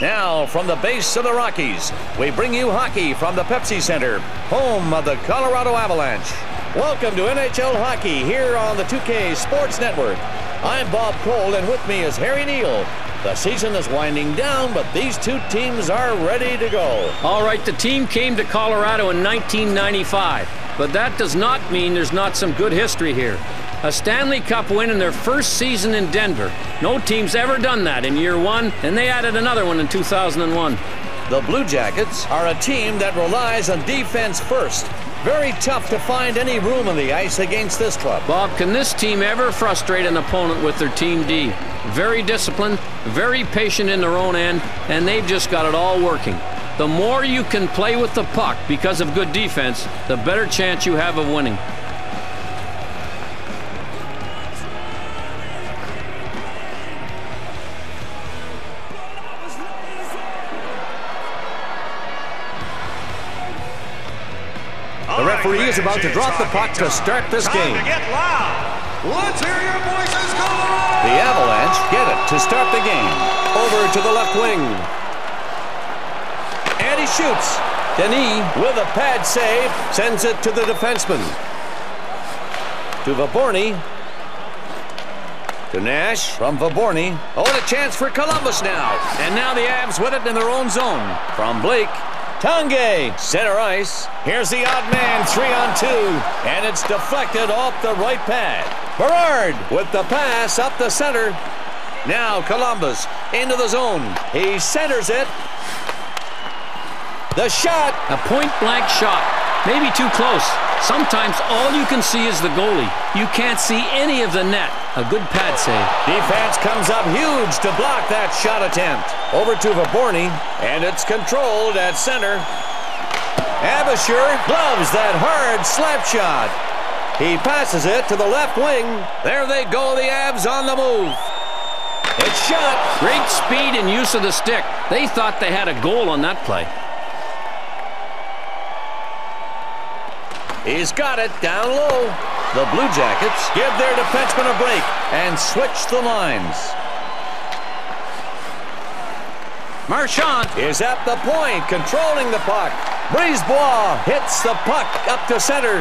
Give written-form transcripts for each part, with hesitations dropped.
Now, from the base of the Rockies, we bring you hockey from the Pepsi Center, home of the Colorado Avalanche. Welcome to NHL Hockey here on the 2K Sports Network. I'm Bob Cole, and with me is Harry Neal. The season is winding down, but these two teams are ready to go. All right, the team came to Colorado in 1995, but that does not mean there's not some good history here. A Stanley Cup win in their first season in Denver. No team's ever done that in year one, and they added another one in 2001. The Blue Jackets are a team that relies on defense first. Very tough to find any room on the ice against this club. Bob, can this team ever frustrate an opponent with their team D? Very disciplined, very patient in their own end, and they've just got it all working. The more you can play with the puck because of good defense, the better chance you have of winning. The referee is about to drop the puck to start this game. To get loud. Let's hear your voices, Colorado! The Avalanche get it to start the game. Over to the left wing. And he shoots. Denis, with a pad save, sends it to the defenseman. To Vaborny. To Nash from Vaborny. Oh, and a chance for Columbus now. And now the Avs with it in their own zone. From Blake. Tanguay, center ice. Here's the odd man, 3-on-2. And it's deflected off the right pad. Berard with the pass up the center. Now Columbus into the zone. He centers it. The shot. A point-blank shot. Maybe too close. Sometimes all you can see is the goalie. You can't see any of the net. A good pad save. Defense comes up huge to block that shot attempt. Over to Vaborny, and it's controlled at center. Abasher gloves that hard slap shot. He passes it to the left wing. There they go, the Avs on the move. It's shot. Great speed and use of the stick. They thought they had a goal on that play. He's got it down low. The Blue Jackets give their defenseman a break and switch the lines. Marchand is at the point, controlling the puck. Brisebois hits the puck up to center.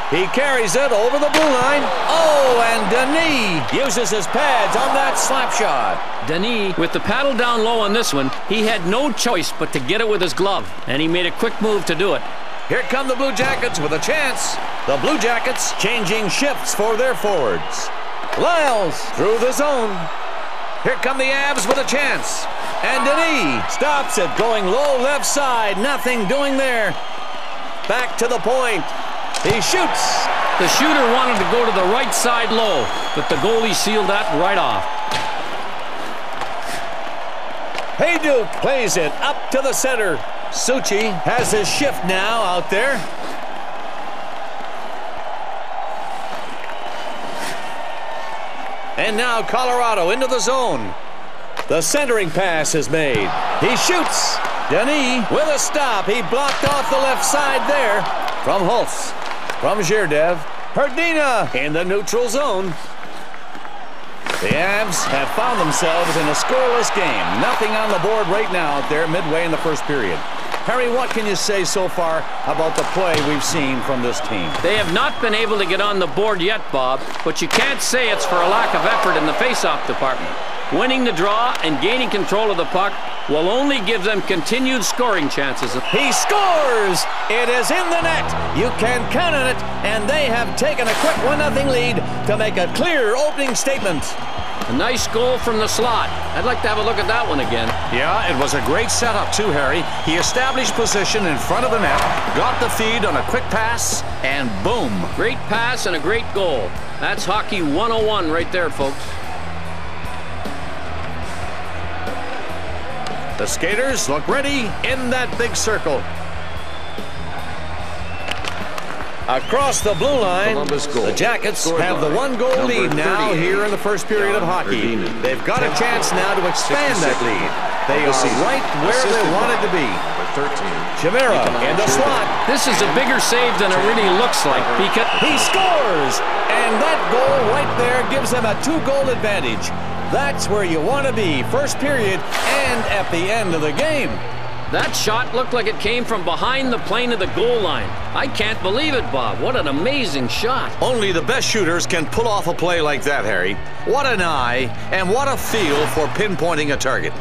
He carries it over the blue line. Oh, and Denis uses his pads on that slap shot. Denis, with the paddle down low on this one, he had no choice but to get it with his glove, and he made a quick move to do it. Here come the Blue Jackets with a chance. The Blue Jackets changing shifts for their forwards. Lyles through the zone. Here come the Avs with a chance. And Denis stops it, going low left side. Nothing doing there. Back to the point. He shoots. The shooter wanted to go to the right side low, but the goalie sealed that right off. Hayduke plays it up to the center. Suchi has his shift now out there. And now Colorado into the zone. The centering pass is made. He shoots. Denis with a stop. He blocked off the left side there. From Holtz. From Zherdev. Herdina in the neutral zone. The Avs have found themselves in a scoreless game. Nothing on the board right now out there midway in the first period. Harry, what can you say so far about the play we've seen from this team? They have not been able to get on the board yet, Bob, but you can't say it's for a lack of effort in the face-off department. Winning the draw and gaining control of the puck will only give them continued scoring chances. He scores! It is in the net. You can count on it, and they have taken a quick 1-0 lead to make a clear opening statement. A nice goal from the slot. I'd like to have a look at that one again. Yeah, it was a great setup too, Harry. He established position in front of the net, got the feed on a quick pass, and boom. Great pass and a great goal. That's hockey 101 right there, folks. The skaters look ready in that big circle. Across the blue line, the Jackets have the 1-goal lead now here in the first period of hockey. They've got a chance now to expand that lead. They are right where they wanted to be. Chimera in the slot. This is a bigger save than it really looks like because he scores! And that goal right there gives them a 2-goal advantage. That's where you want to be, first period and at the end of the game. That shot looked like it came from behind the plane of the goal line. I can't believe it, Bob. What an amazing shot. Only the best shooters can pull off a play like that, Harry. What an eye and what a feel for pinpointing a target.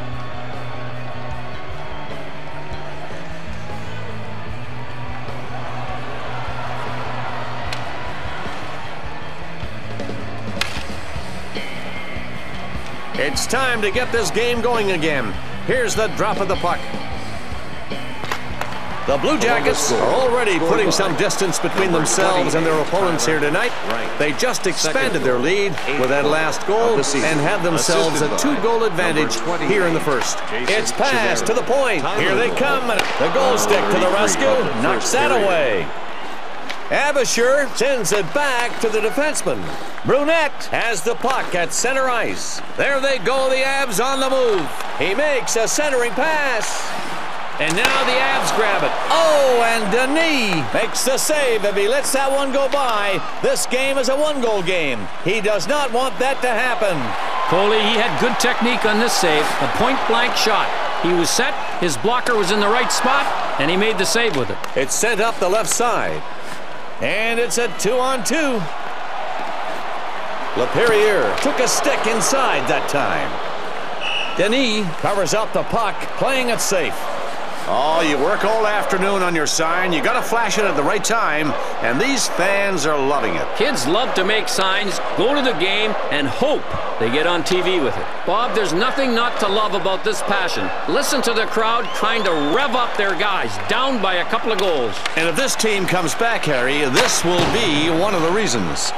It's time to get this game going again. Here's the drop of the puck. The Blue Jackets are already putting some distance between themselves and their opponents here tonight. They just expanded their lead with that last goal and have themselves a 2-goal advantage here in the first. It's passed to the point. Here they come. The goal stick to the rescue. Knocks that away. Abisher sends it back to the defenseman. Brunette has the puck at center ice. There they go, the Avs on the move. He makes a centering pass. And now the Avs grab it. Oh, and Denis makes the save. If he lets that one go by, this game is a 1-goal game. He does not want that to happen. Coley, he had good technique on this save. A point-blank shot. He was set, his blocker was in the right spot, and he made the save with it. It's sent up the left side. And it's a 2-on-2. Laperriere took a stick inside that time. Denis covers up the puck, playing it safe. Oh, you work all afternoon on your sign. You got to flash it at the right time, and these fans are loving it. Kids love to make signs, go to the game, and hope they get on TV with it. Bob, there's nothing not to love about this passion. Listen to the crowd trying to rev up their guys, down by a couple of goals. And if this team comes back, Harry, this will be one of the reasons.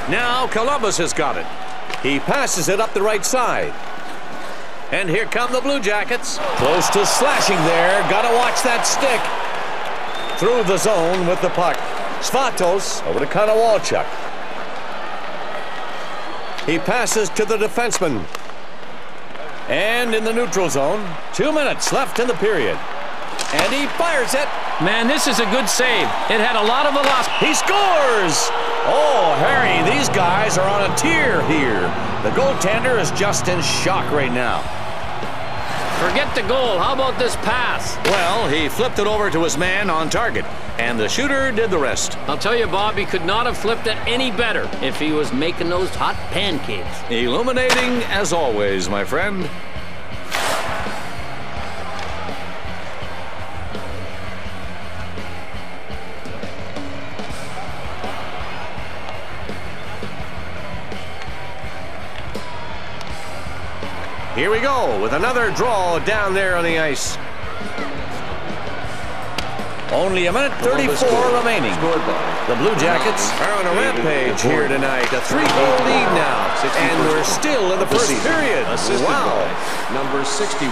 Now Columbus has got it. He passes it up the right side. And here come the Blue Jackets. Close to slashing there. Gotta watch that stick. Through the zone with the puck. Svatos over to Konowalchuk. He passes to the defenseman. And in the neutral zone. 2 minutes left in the period. And he fires it. Man, this is a good save. It had a lot of velocity. He scores! Oh, Harry, these guys are on a tear here. The goaltender is just in shock right now. Forget the goal. How about this pass? Well, he flipped it over to his man on target, and the shooter did the rest. I'll tell you, Bob, he could not have flipped it any better if he was making those hot pancakes. Illuminating as always, my friend. Here we go with another draw down there on the ice. Only a minute 34 remaining. The Blue Jackets are on a rampage here tonight. A 3-goal lead now. And we're still in the first period. Wow. Number 61,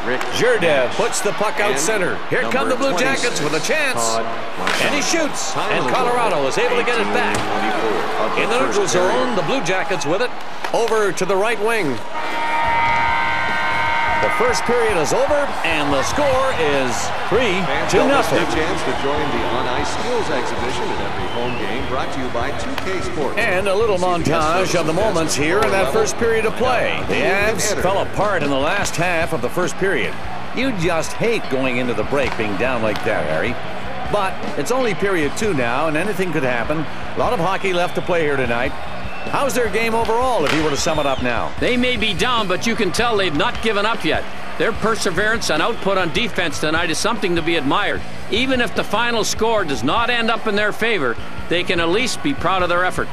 Rick Gerdev puts the puck out center. Here come the Blue Jackets with a chance. And he shoots. And Colorado is able to get it back. In the neutral zone, the Blue Jackets with it. Over to the right wing. The first period is over, and the score is 3-0. Chance to join the on-ice skills exhibition at every home game, brought to you by 2K6. And a little montage of the moments here in that first period of play. The Avs fell apart in the last half of the first period. You just hate going into the break being down like that, Harry. But it's only period 2 now, and anything could happen. A lot of hockey left to play here tonight. How's their game overall, if you were to sum it up now? They may be down, but you can tell they've not given up yet. Their perseverance and output on defense tonight is something to be admired. Even if the final score does not end up in their favor, they can at least be proud of their effort.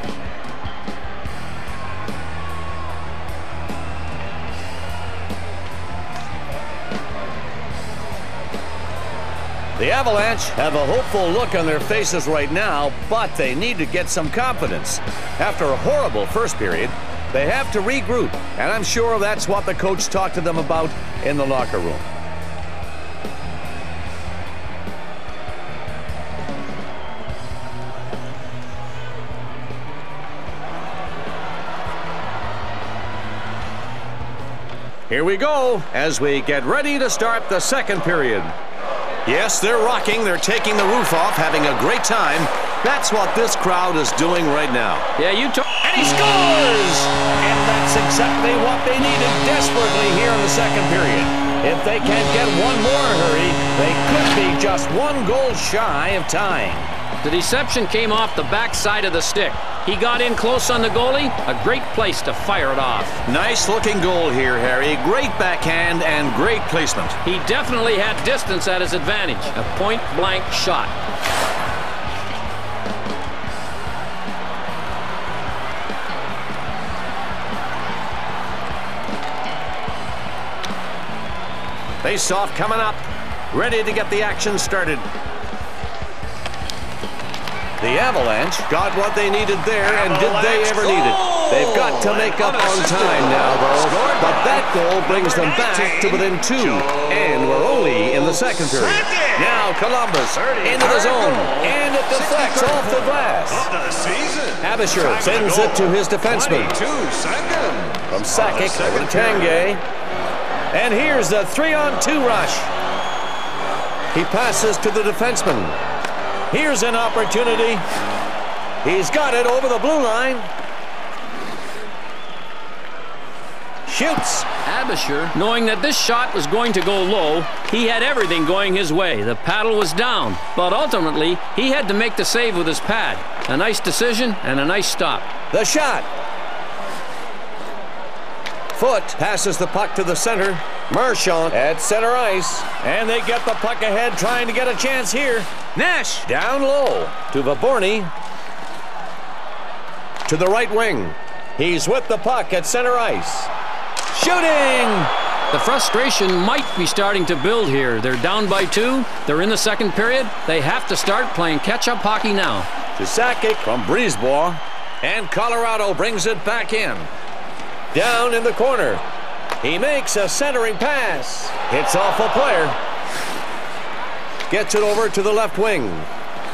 The Avalanche have a hopeful look on their faces right now, but they need to get some confidence. After a horrible first period, they have to regroup, and I'm sure that's what the coach talked to them about in the locker room. Here we go as we get ready to start the second period. Yes, they're rocking. They're taking the roof off, having a great time. That's what this crowd is doing right now. Yeah, you took... And he scores! And that's exactly what they needed desperately here in the second period. If they can get one more hurry, they could be just one goal shy of tying. The deception came off the backside of the stick. He got in close on the goalie. A great place to fire it off. Nice looking goal here, Harry. Great backhand and great placement. He definitely had distance at his advantage. A point-blank shot. Face-off coming up. Ready to get the action started. The Avalanche got what they needed there, and did they ever need it? They've got to make up on time now, though. But that goal brings them back to within 2, and we're only in the second period. Now Columbus into the zone, and it deflects off the glass. Abisher sends it to his defenseman. From Sakic over to Tanguay. And here's the 3-on-2 rush. He passes to the defenseman. Here's an opportunity. He's got it over the blue line. Shoots. Abisher, knowing that this shot was going to go low, he had everything going his way. The paddle was down, but ultimately, he had to make the save with his pad. A nice decision and a nice stop. The shot. Foot passes the puck to the center. Marchand at center ice. And they get the puck ahead, trying to get a chance here. Nash down low to Vaborny. To the right wing. He's with the puck at center ice. Shooting! The frustration might be starting to build here. They're down by 2. They're in the second period. They have to start playing catch-up hockey now. To Sakic from Brisebois. And Colorado brings it back in. Down in the corner. He makes a centering pass. Hits off a player. Gets it over to the left wing.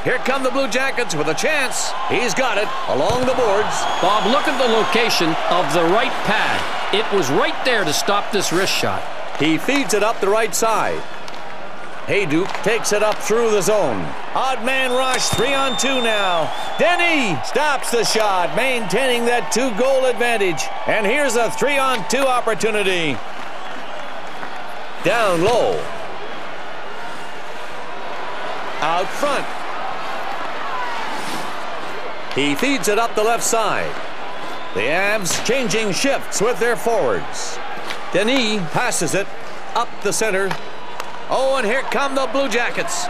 Here come the Blue Jackets with a chance. He's got it along the boards. Bob, look at the location of the right pad. It was right there to stop this wrist shot. He feeds it up the right side. Hayduke takes it up through the zone. Odd man rush, 3-on-2 now. Denny stops the shot, maintaining that 2-goal advantage. And here's a 3-on-2 opportunity. Down low. Out front. He feeds it up the left side. The Avs changing shifts with their forwards. Denis passes it up the center. Oh, and here come the Blue Jackets.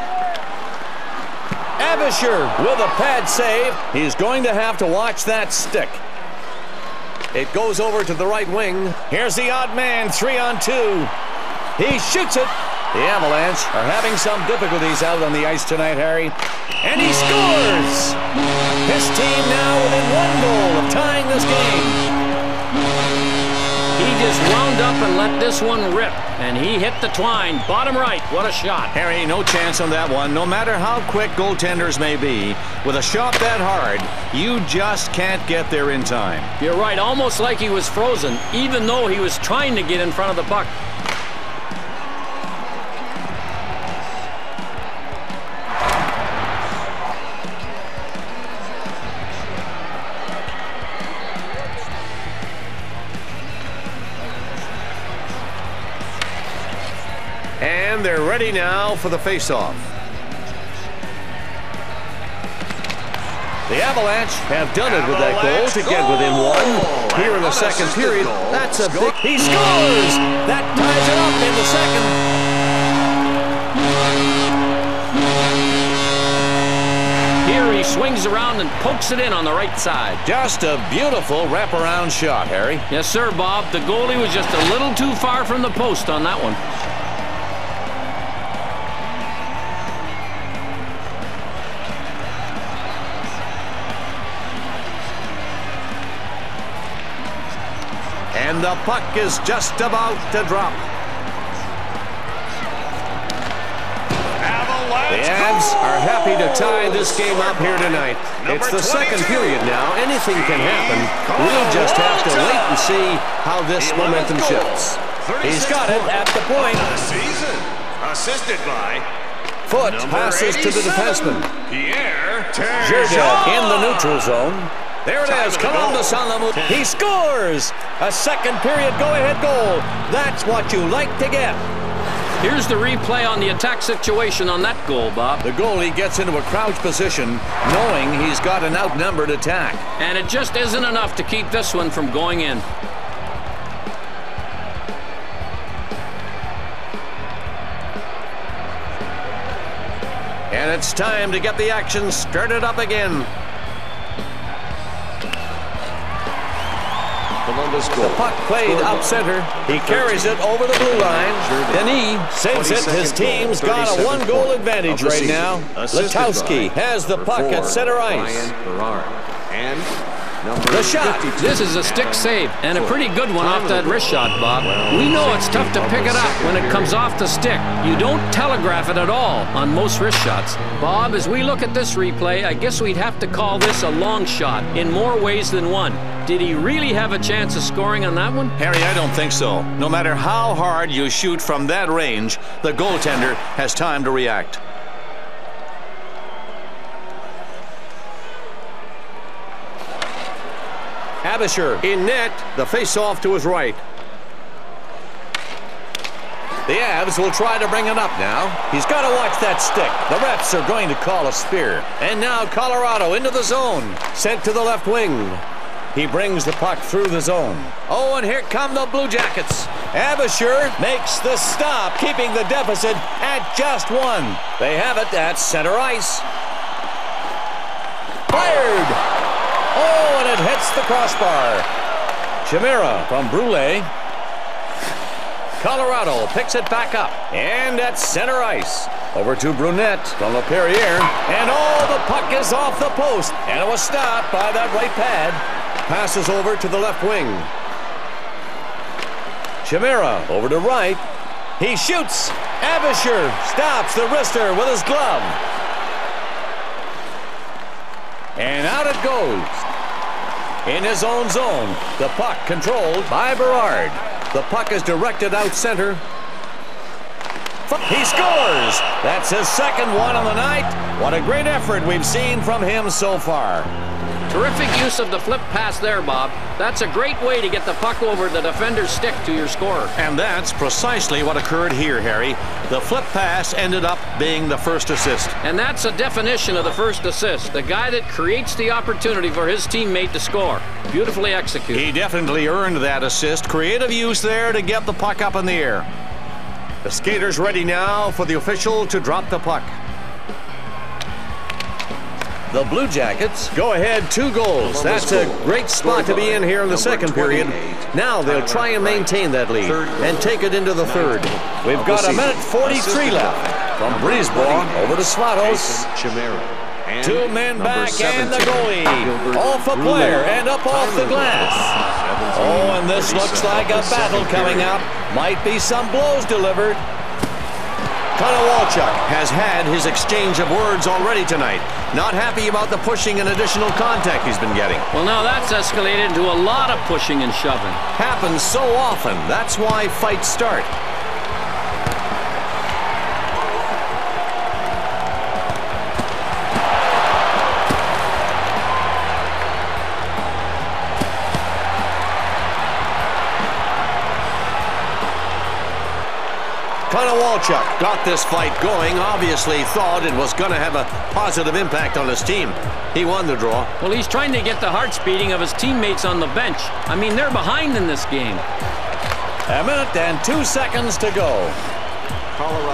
Abisher with a pad save. He's going to have to watch that stick. It goes over to the right wing. Here's the odd man, 3-on-2. He shoots it. The Avalanche are having some difficulties out on the ice tonight, Harry. And he scores! His team now within 1 goal of tying this game. He just wound up and let this one rip. And he hit the twine. Bottom right. What a shot. Harry, no chance on that one. No matter how quick goaltenders may be, with a shot that hard, you just can't get there in time. You're right. Almost like he was frozen, even though he was trying to get in front of the puck. And they're ready now for the face-off. The Avalanche have done it with that goal to get within 1. Here in the second period, that's a big... He scores! That ties it up in the second. Here he swings around and pokes it in on the right side. Just a beautiful wraparound shot, Harry. Yes, sir, Bob. The goalie was just a little too far from the post on that one. And the puck is just about to drop. The Avs are happy to tie this game up here tonight. It's the second period now. Anything can happen. We'll just have to wait and see how this momentum shifts. He's got it at the point. Assisted by foot, passes to the defenseman. Jirda in the neutral zone. There it is, Columbus on the move. He scores! A second period go-ahead goal. That's what you like to get. Here's the replay on the attack situation on that goal, Bob. The goalie gets into a crouch position, knowing he's got an outnumbered attack. And it just isn't enough to keep this one from going in. And it's time to get the action started up again. The puck played up center. He carries it over the blue line. Denis saves it. His team's got a one-goal advantage right now. Letowski has the puck at center ice. The shot. This is a stick save, and a pretty good one off that wrist shot, Bob. We know it's tough to pick it up when it comes off the stick. You don't telegraph it at all on most wrist shots. Bob, as we look at this replay, I guess we'd have to call this a long shot in more ways than one. Did he really have a chance of scoring on that one? Harry, I don't think so. No matter how hard you shoot from that range, the goaltender has time to react. Abisher in net, the face-off to his right. The Avs will try to bring it up now. He's got to watch that stick. The refs are going to call a spear. And now Colorado into the zone. Sent to the left wing. He brings the puck through the zone. Oh, and here come the Blue Jackets. Abisher makes the stop, keeping the deficit at just one. They have it at center ice. Fired! Oh, and it hits the crossbar. Chimera from Brule. Colorado picks it back up. And at center ice. Over to Brunette from LaPerriere. And the puck is off the post. And it was stopped by that right pad. Passes over to the left wing. Chimera over to right. He shoots. Abisher stops the wrister with his glove. And out it goes. In his own zone, the puck controlled by Berard. The puck is directed out center. He scores! That's his second one on the night. What a great effort we've seen from him so far. Terrific use of the flip pass there, Bob. That's a great way to get the puck over the defender's stick to your scorer. And that's precisely what occurred here, Harry. The flip pass ended up being the first assist. And that's a definition of the first assist. The guy that creates the opportunity for his teammate to score. Beautifully executed. He definitely earned that assist. Creative use there to get the puck up in the air. The skater's ready now for the official to drop the puck. The Blue Jackets go ahead 2 goals. That's a great spot to be in here in the second period. Now they'll try and maintain that lead and take it into the third. We've got 1:43 left. From Brisebois over to Svatos. 2 men back and the goalie. Off a player and up off the glass. Oh, and this looks like a battle coming up. Might be some blows delivered. Konowalchuk has had his exchange of words already tonight. Not happy about the pushing and additional contact he's been getting. Well, now that's escalated into a lot of pushing and shoving. Happens so often. That's why fights start. Konowalchuk got this fight going, obviously thought it was going to have a positive impact on his team. He won the draw. Well, he's trying to get the hearts beating of his teammates on the bench. I mean, they're behind in this game. 1:02 to go.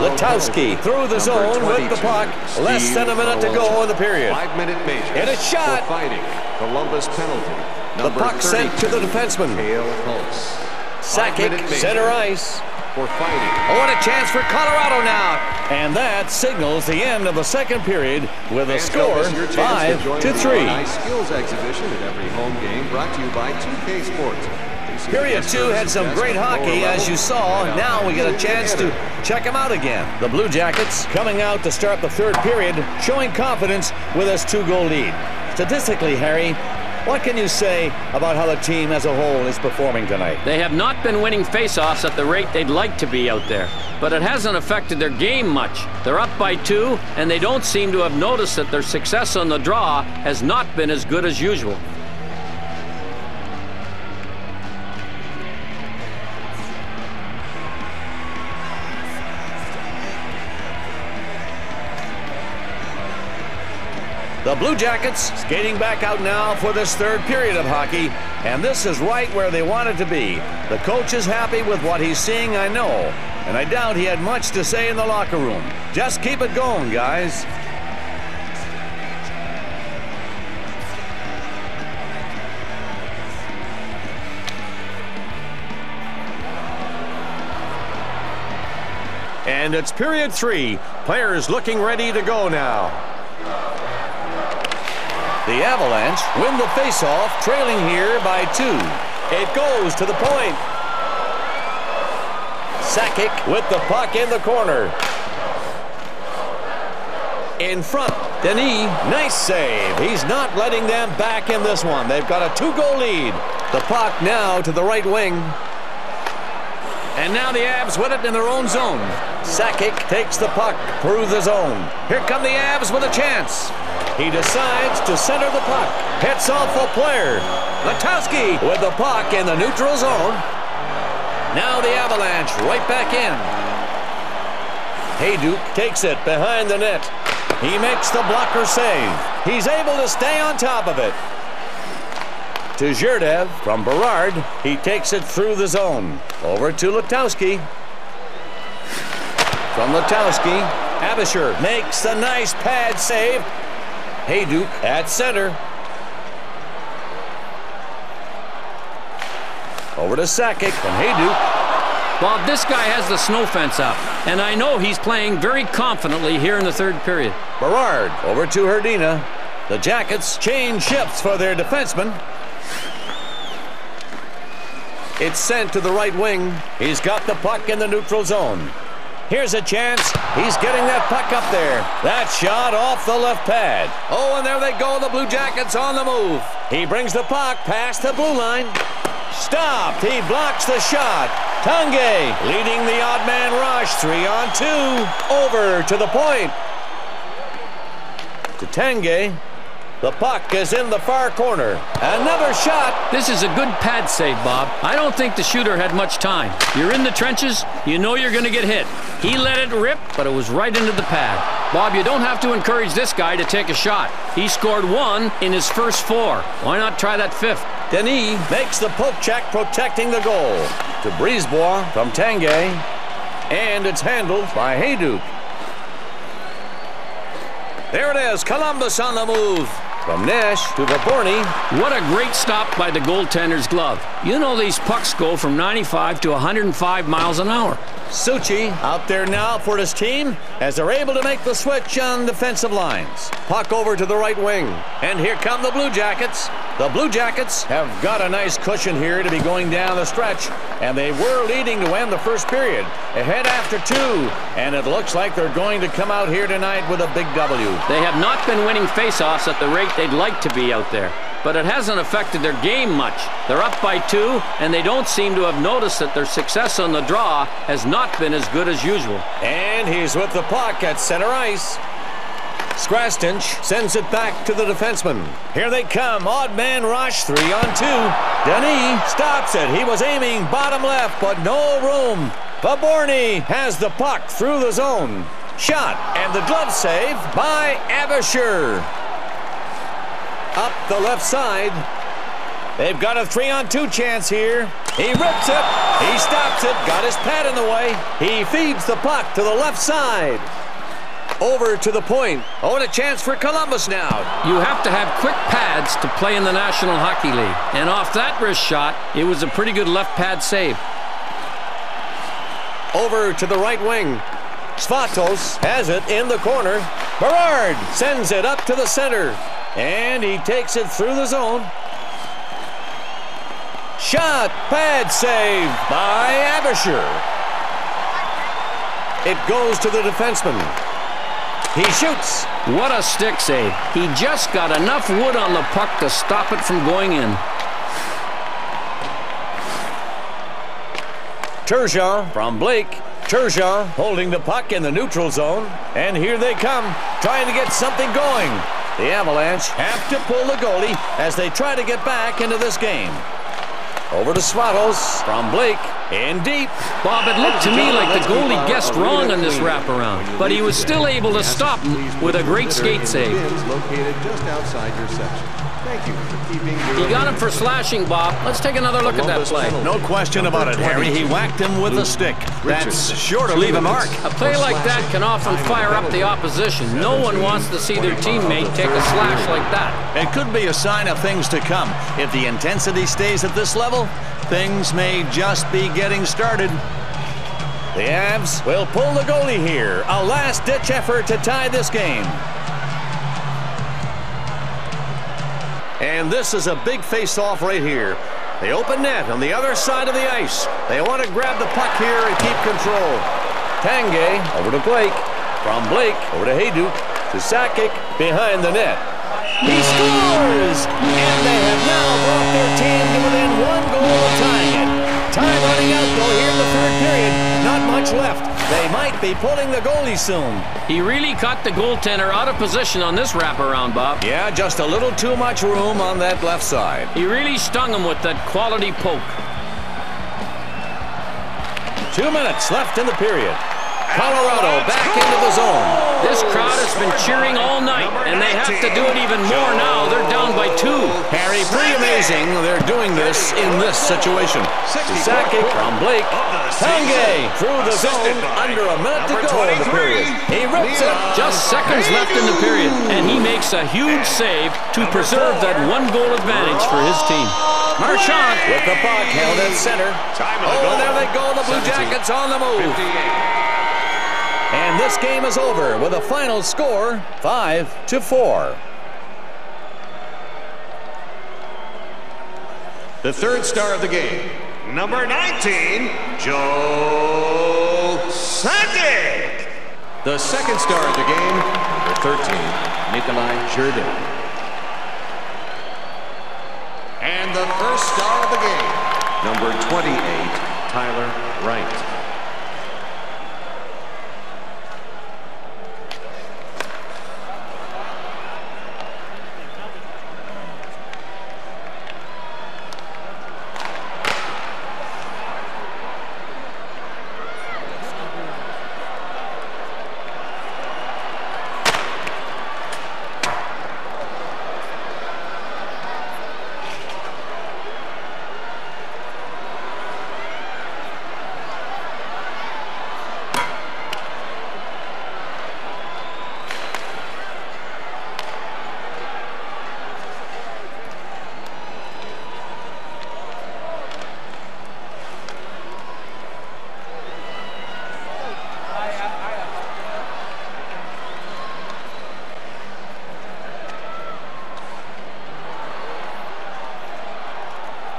Letowski through the zone with the puck. Less than a minute to go in the period. 5-minute major. And a shot. Fighting. Columbus penalty. The puck sent to the defenseman. Sakic, center ice. For fighting. Oh, and a chance for Colorado now. And that signals the end of the second period with a score 5-3. Nice skills exhibition at every home game brought to you by 2K Sports. Period 2 had some great hockey, as you saw. Now we get a chance to check them out again. The Blue Jackets coming out to start the third period, showing confidence with this 2-goal lead. Statistically, Harry, what can you say about how the team as a whole is performing tonight? They have not been winning faceoffs at the rate they'd like to be out there, but it hasn't affected their game much. They're up by 2, and they don't seem to have noticed that their success on the draw has not been as good as usual. The Blue Jackets skating back out now for this third period of hockey, and this is right where they wanted to be. The coach is happy with what he's seeing, I know, and I doubt he had much to say in the locker room. Just keep it going, guys. And it's period 3. Players looking ready to go now. The Avalanche win the faceoff, trailing here by 2. It goes to the point. Sakic with the puck in the corner. In front, Denis, nice save. He's not letting them back in this one. They've got a 2-goal lead. The puck now to the right wing. And now the Avs with it in their own zone. Sakic takes the puck through the zone. Here come the Avs with a chance. He decides to center the puck. Hits off a player. Letowski with the puck in the neutral zone. Now the Avalanche right back in. Hayduk takes it behind the net. He makes the blocker save. He's able to stay on top of it. To Zherdev from Berard. He takes it through the zone. Over to Letowski. From Letowski, Abisher makes the nice pad save. Hayduk at center. Over to Sakic from Hayduk. Bob, this guy has the snow fence up, and I know he's playing very confidently here in the third period. Berard over to Herdina. The Jackets change shifts for their defenseman. It's sent to the right wing. He's got the puck in the neutral zone. Here's a chance. He's getting that puck up there. That shot off the left pad. Oh, and there they go, the Blue Jackets on the move. He brings the puck past the blue line. Stopped. He blocks the shot. Tanguay leading the odd man rush. 3-on-2. Over to the point. To Tanguay. The puck is in the far corner. Another shot. This is a good pad save, Bob. I don't think the shooter had much time. You're in the trenches, you know you're going to get hit. He let it rip, but it was right into the pad. Bob, you don't have to encourage this guy to take a shot. He scored 1 in his first 4. Why not try that 5th? Denis makes the poke check, protecting the goal. To Brisebois from Tanguay. And it's handled by Hayduk. There it is, Columbus on the move. From Nash to Vaborny. What a great stop by the goaltender's glove. You know these pucks go from 95 to 105 miles an hour. Suchi out there now for his team as they're able to make the switch on defensive lines. Puck over to the right wing. And here come the Blue Jackets. The Blue Jackets have got a nice cushion here to be going down the stretch. And they were leading to end the first period. Ahead after 2. And it looks like they're going to come out here tonight with a big W. They have not been winning faceoffs at the rate they'd like to be out there. But it hasn't affected their game much. They're up by 2, and they don't seem to have noticed that their success on the draw has not been as good as usual. And he's with the puck at center ice. Skrastinch sends it back to the defenseman. Here they come, odd man rush, 3-on-2. Denis stops it. He was aiming bottom left, but no room. Vaborny has the puck through the zone. Shot, and the glove save by Abisher. Up the left side. They've got a 3-on-2 chance here. He rips it. He stops it. Got his pad in the way. He feeds the puck to the left side. Over to the point. Oh, and a chance for Columbus now. You have to have quick pads to play in the National Hockey League. And off that wrist shot, it was a pretty good left pad save. Over to the right wing. Svatos has it in the corner. Berard sends it up to the center. And he takes it through the zone. Shot, pad save by Abisher. It goes to the defenseman. He shoots. What a stick save. He just got enough wood on the puck to stop it from going in. Turgeon from Blake. Turgeon holding the puck in the neutral zone. And here they come, trying to get something going. The Avalanche have to pull the goalie as they try to get back into this game. Over to Swatos from Blake. In deep. Bob, it looked to me like the goalie guessed wrong on this wraparound, but he was still able to stop him with a great skate save. Located just outside your section. Thank you for keeping your... He got him for slashing, Bob. Let's take another look at that play. No question about it, Harry. He whacked him with a stick. That's sure to leave a mark. A play like that can often fire up the opposition. No one wants to see their teammate take a slash like that. It could be a sign of things to come. If the intensity stays at this level, things may just be getting started. The Avs will pull the goalie here. A last-ditch effort to tie this game. And this is a big face-off right here. The open net on the other side of the ice. They want to grab the puck here and keep control. Tanguay over to Blake. From Blake over to Hayduk. To Sakic behind the net. He scores! And they have now brought their team to within 1 goal of tying it. Time running out, though, here in the third period. Not much left. They might be pulling the goalie soon. He really caught the goaltender out of position on this wraparound, Bob. Yeah, just a little too much room on that left side. He really stung him with that quality poke. 2 minutes left in the period. Colorado back into the zone. This crowd has been cheering all night, and they have to do it even more now. They're down by 2. Harry, pretty amazing they're doing this in this situation. Sakic from Blake. Tanguay through the zone. Under a minute to go in the period. He rips it. Just seconds left in the period, and he makes a huge save to preserve that 1-goal advantage for his team. Marchand with the puck held at center. Oh, there they go. The Blue Jackets on the move. And this game is over with a final score, 5-4. The third star of the game, number 19, Joe Sakic. The second star of the game, number 13, Nikolai Jourdain. And the first star of the game, number 28, Tyler Wright.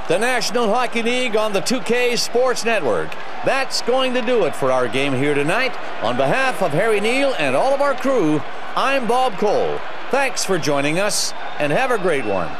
The National Hockey League on the 2K Sports Network. That's going to do it for our game here tonight. On behalf of Harry Neal and all of our crew, I'm Bob Cole. Thanks for joining us, and have a great one.